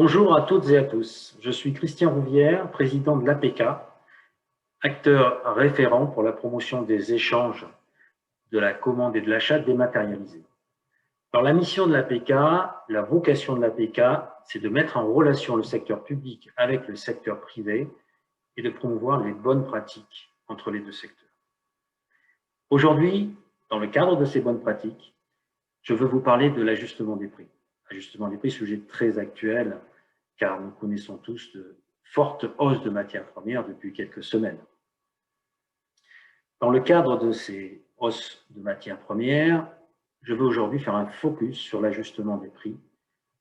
Bonjour à toutes et à tous, je suis Christian Rouvière, président de l'APK, acteur référent pour la promotion des échanges de la commande et de l'achat dématérialisés. Alors, la mission de l'APK, la vocation de l'APK, c'est de mettre en relation le secteur public avec le secteur privé et de promouvoir les bonnes pratiques entre les deux secteurs. Aujourd'hui, dans le cadre de ces bonnes pratiques, je veux vous parler de l'ajustement des prix. Ajustement des prix, sujet très actuel, car nous connaissons tous de fortes hausses de matières premières depuis quelques semaines. Dans le cadre de ces hausses de matières premières, je veux aujourd'hui faire un focus sur l'ajustement des prix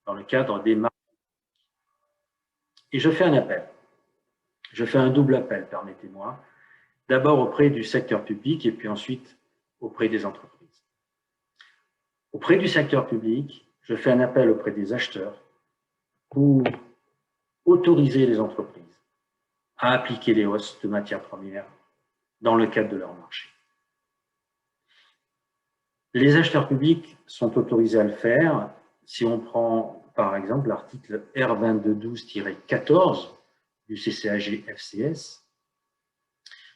dans le cadre des marges. Et je fais un appel. Je fais un double appel, permettez-moi. D'abord auprès du secteur public et puis ensuite auprès des entreprises. Auprès du secteur public, je fais un appel auprès des acheteurs pour autoriser les entreprises à appliquer les hausses de matières premières dans le cadre de leur marché. Les acheteurs publics sont autorisés à le faire si on prend par exemple l'article R2212-14 du CCAG-FCS,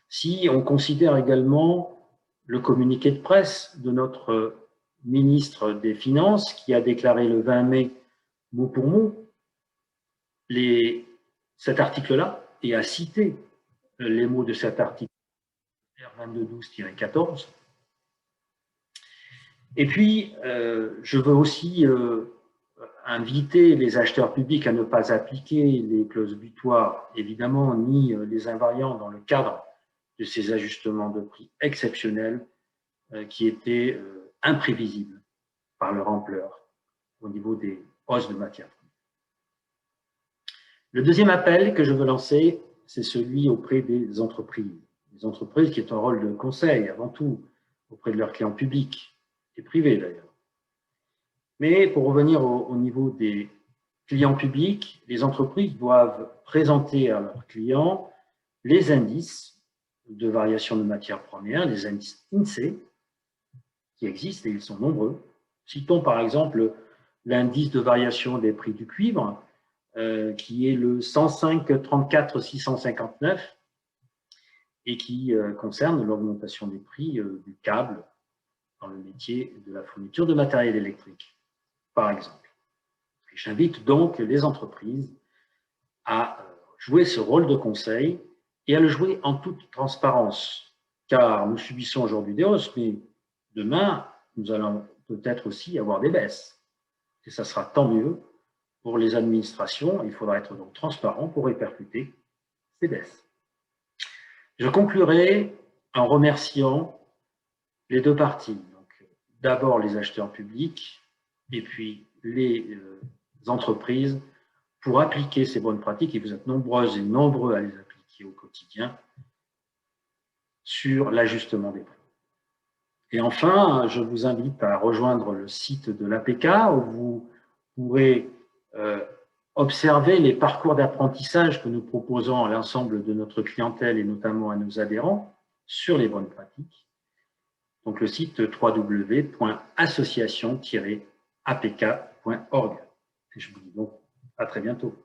si on considère également le communiqué de presse de notre ministre des Finances qui a déclaré le 20 mai mot pour mot cet article-là et a cité les mots de cet article R2212-14. Et puis, je veux aussi inviter les acheteurs publics à ne pas appliquer les clauses butoirs, évidemment, ni les invariants dans le cadre de ces ajustements de prix exceptionnels qui étaient imprévisibles par leur ampleur au niveau des hausses de matières premières. Le deuxième appel que je veux lancer, c'est celui auprès des entreprises. Les entreprises qui ont un rôle de conseil avant tout auprès de leurs clients publics et privés d'ailleurs. Mais pour revenir au niveau des clients publics, les entreprises doivent présenter à leurs clients les indices de variation de matières premières, les indices INSEE, qui existent et ils sont nombreux. Citons par exemple l'indice de variation des prix du cuivre, qui est le 105-34-659 et qui concerne l'augmentation des prix du câble dans le métier de la fourniture de matériel électrique, par exemple. J'invite donc les entreprises à jouer ce rôle de conseil et à le jouer en toute transparence, car nous subissons aujourd'hui des hausses, mais demain, nous allons peut-être aussi avoir des baisses. Et ça sera tant mieux pour les administrations. Il faudra être donc transparent pour répercuter ces baisses. Je conclurai en remerciant les deux parties. D'abord les acheteurs publics et puis les entreprises pour appliquer ces bonnes pratiques, et vous êtes nombreuses et nombreux à les appliquer au quotidien, sur l'ajustement des prix. Et enfin, je vous invite à rejoindre le site de l'APK où vous pourrez observer les parcours d'apprentissage que nous proposons à l'ensemble de notre clientèle et notamment à nos adhérents sur les bonnes pratiques. Donc le site www.association-apk.org. Et je vous dis donc à très bientôt.